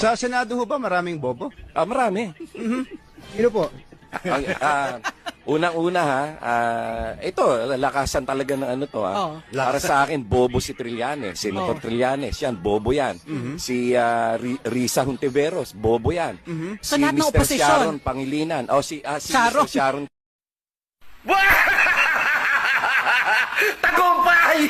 Sa Senado ho ba maraming bobo? Marami. Sino po? Unang-una ha, ito, lakasan talaga ng ano to ha. Oo. Para sa akin, bobo si Trillanes, Senator Trillanes, yan, bobo yan. Si Risa Hontiveros, bobo yan. Sa Si lahat ng Mr. oposisyon. Sharon Pangilinan, si Sharon. Mr. Sharon Tagumpay!